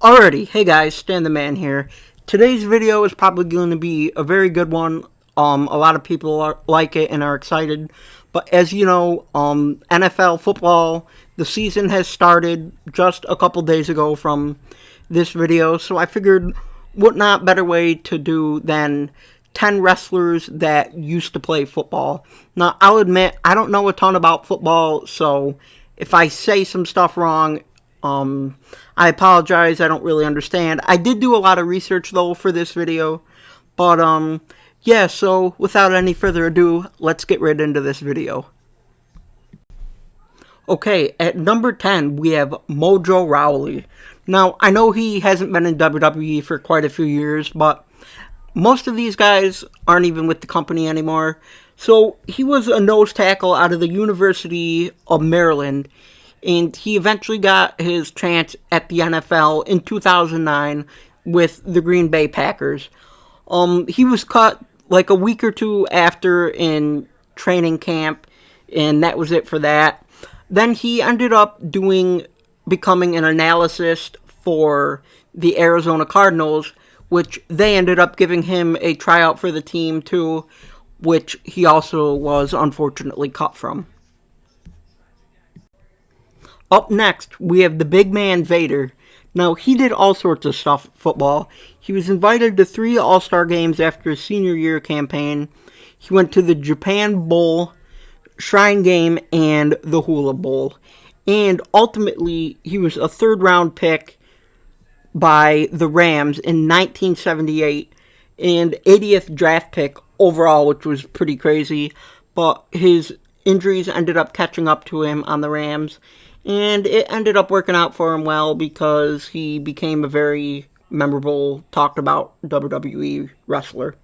Alrighty, hey guys, Stan the Man here. Today's video is probably going to be a very good one. A lot of people like it and are excited. But as you know, NFL football, the season has started just a couple days ago from this video. So I figured what not better way to do than 10 wrestlers that used to play football. Now, I'll admit, I don't know a ton about football, so if I say some stuff wrong, I apologize. I don't really understand. I did do a lot of research though for this video, but yeah. So without any further ado, let's get right into this video. Okay, at number 10 we have Mojo Rawley. Now I know he hasn't been in WWE for quite a few years, but most of these guys aren't even with the company anymore. So he was a nose tackle out of the University of Maryland, and he eventually got his chance at the NFL in 2009 with the Green Bay Packers. He was cut like a week or two after in training camp, and that was it for that. Then he ended up becoming an analyst for the Arizona Cardinals, which they ended up giving him a tryout for the team too, which he also was unfortunately cut from. Up next, we have the big man Vader. Now, he did all sorts of stuff at football. He was invited to 3 All-Star games after his senior year campaign. He went to the Japan Bowl, Shrine Game, and the Hula Bowl. And ultimately, he was a third-round pick by the Rams in 1978 and 80th draft pick overall, which was pretty crazy. But his injuries ended up catching up to him on the Rams, and it ended up working out for him well because he became a very memorable, talked about WWE wrestler.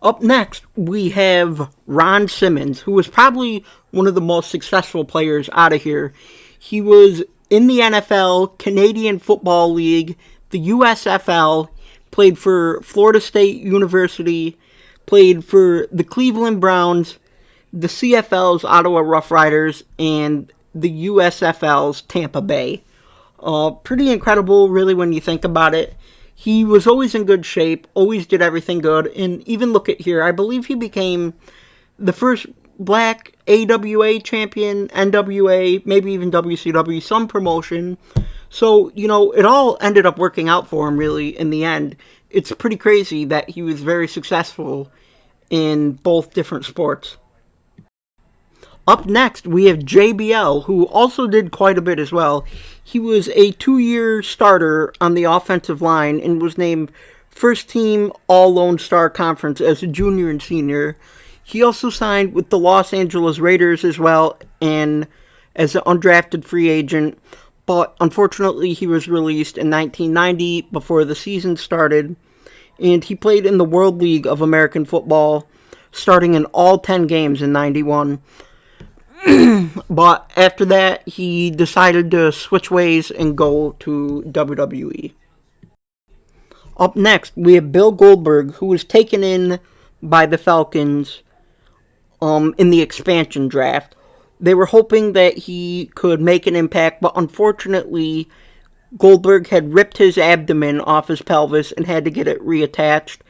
Up next, we have Ron Simmons, who was probably one of the most successful players out of here. He was in the NFL, Canadian Football League, the USFL, played for Florida State University, played for the Cleveland Browns, the CFL's Ottawa Rough Riders, and the USFL's Tampa Bay. Pretty incredible, really, when you think about it. He was always in good shape, always did everything good, and even look at here, I believe he became the first black AWA champion, NWA, maybe even WCW, some promotion. So, you know, it all ended up working out for him, really, in the end. It's pretty crazy that he was very successful in both different sports. Up next, we have JBL, who also did quite a bit as well. He was a 2-year starter on the offensive line and was named First Team All-Lone Star Conference as a junior and senior. He also signed with the Los Angeles Raiders as well and as an undrafted free agent, but unfortunately he was released in 1990 before the season started, and he played in the World League of American Football, starting in all 10 games in 91. But after that, he decided to switch ways and go to WWE. Up next, we have Bill Goldberg, who was taken in by the Falcons in the expansion draft. They were hoping that he could make an impact, but unfortunately, Goldberg had ripped his abdomen off his pelvis and had to get it reattached.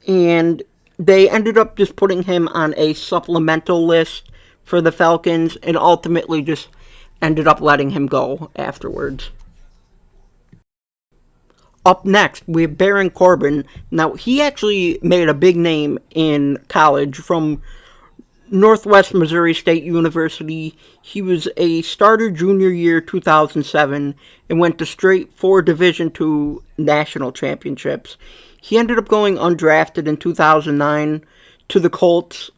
And they ended up just putting him on a supplemental list for the Falcons, and ultimately just ended up letting him go afterwards. Up next, we have Baron Corbin. Now, he actually made a big name in college from Northwest Missouri State University. He was a starter junior year 2007 and went to straight 4 Division II national championships. He ended up going undrafted in 2009 to the Colts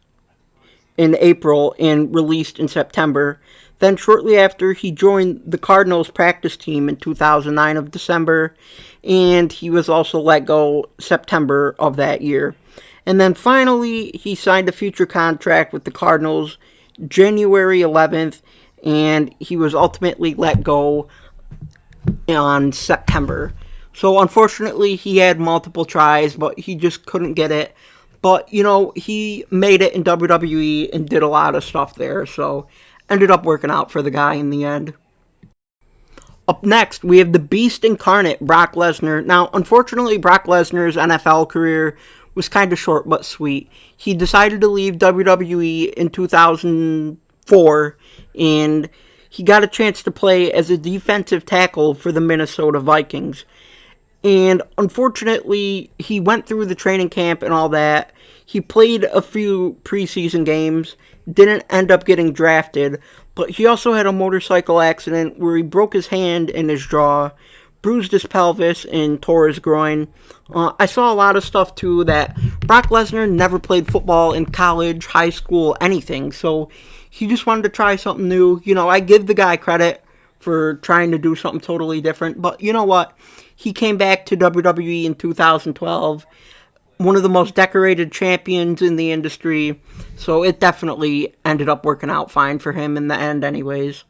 in April and released in September. Then shortly after, he joined the Cardinals practice team in 2009 of December, and he was also let go September of that year. And then finally, he signed a future contract with the Cardinals January 11th, and he was ultimately let go on September. So unfortunately, he had multiple tries, but he just couldn't get it. But, you know, he made it in WWE and did a lot of stuff there, so ended up working out for the guy in the end. Up next, we have the Beast incarnate, Brock Lesnar. Now, unfortunately, Brock Lesnar's NFL career was kind of short but sweet. He decided to leave WWE in 2004, and he got a chance to play as a defensive tackle for the Minnesota Vikings. And unfortunately, he went through the training camp and all that. He played a few preseason games, didn't end up getting drafted, but he also had a motorcycle accident where he broke his hand and his jaw, bruised his pelvis, and tore his groin. I saw a lot of stuff too that Brock Lesnar never played football in college, high school, anything, so he just wanted to try something new. You know, I give the guy credit for trying to do something totally different, but you know what? He came back to WWE in 2012, one of the most decorated champions in the industry, so it definitely ended up working out fine for him in the end anyways.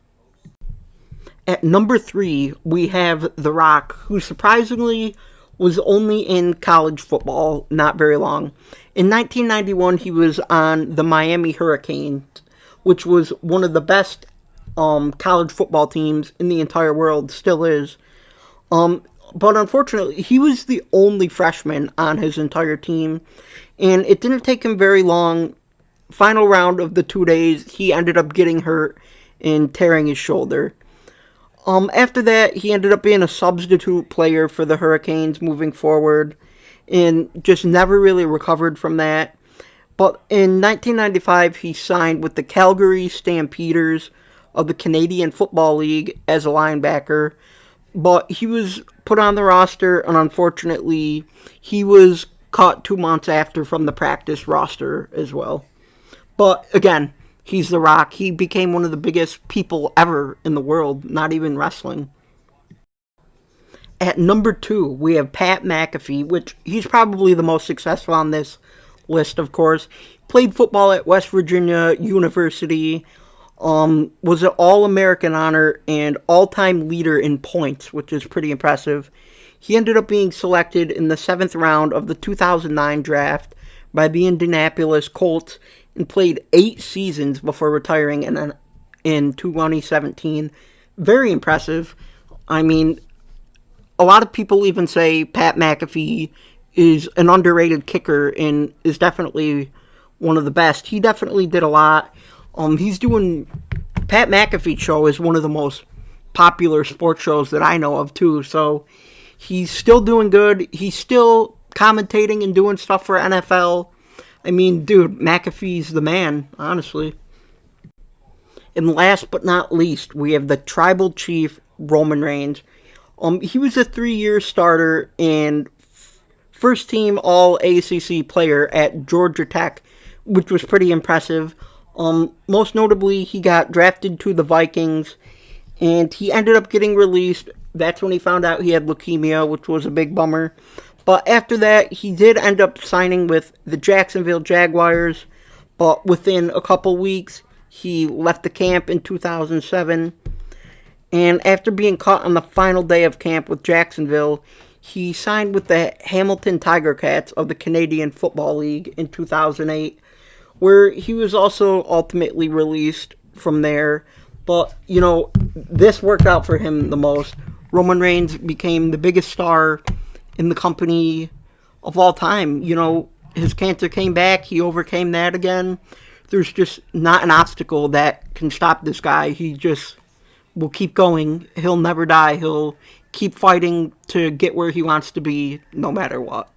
At number 3, we have The Rock, who surprisingly was only in college football not very long. In 1991, he was on the Miami Hurricanes, which was one of the best college football teams in the entire world, still is. But unfortunately, he was the only freshman on his entire team, and it didn't take him very long. Final round of the 2 days, he ended up getting hurt and tearing his shoulder. After that, he ended up being a substitute player for the Hurricanes moving forward, and just never really recovered from that. But in 1995, he signed with the Calgary Stampeders of the Canadian Football League as a linebacker. But he was put on the roster, and unfortunately, he was cut 2 months after from the practice roster as well. But again, he's The Rock. He became one of the biggest people ever in the world, not even wrestling. At number 2, we have Pat McAfee, which he's probably the most successful on this list, of course. Played football at West Virginia University, was an All-American honor and all-time leader in points, which is pretty impressive. He ended up being selected in the 7th round of the 2009 draft by the Indianapolis Colts and played 8 seasons before retiring in 2017. Very impressive. I mean, a lot of people even say Pat McAfee is an underrated kicker and is definitely one of the best. He definitely did a lot. Pat McAfee show is one of the most popular sports shows that I know of too, so he's still doing good. He's still commentating and doing stuff for NFL. I mean, dude, McAfee's the man, honestly. And last but not least, we have the tribal chief, Roman Reigns. He was a 3-year starter and first team All-ACC player at Georgia Tech, which was pretty impressive. Most notably, he got drafted to the Vikings, and he ended up getting released. That's when he found out he had leukemia, which was a big bummer. But after that, he did end up signing with the Jacksonville Jaguars, but within a couple weeks, he left the camp in 2007. And after being caught on the final day of camp with Jacksonville, he signed with the Hamilton Tiger Cats of the Canadian Football League in 2008, where he was also ultimately released from there. But, you know, this worked out for him the most. Roman Reigns became the biggest star in the company of all time. You know, his cancer came back. He overcame that again. There's just not an obstacle that can stop this guy. He just will keep going. He'll never die. He'll keep fighting to get where he wants to be no matter what.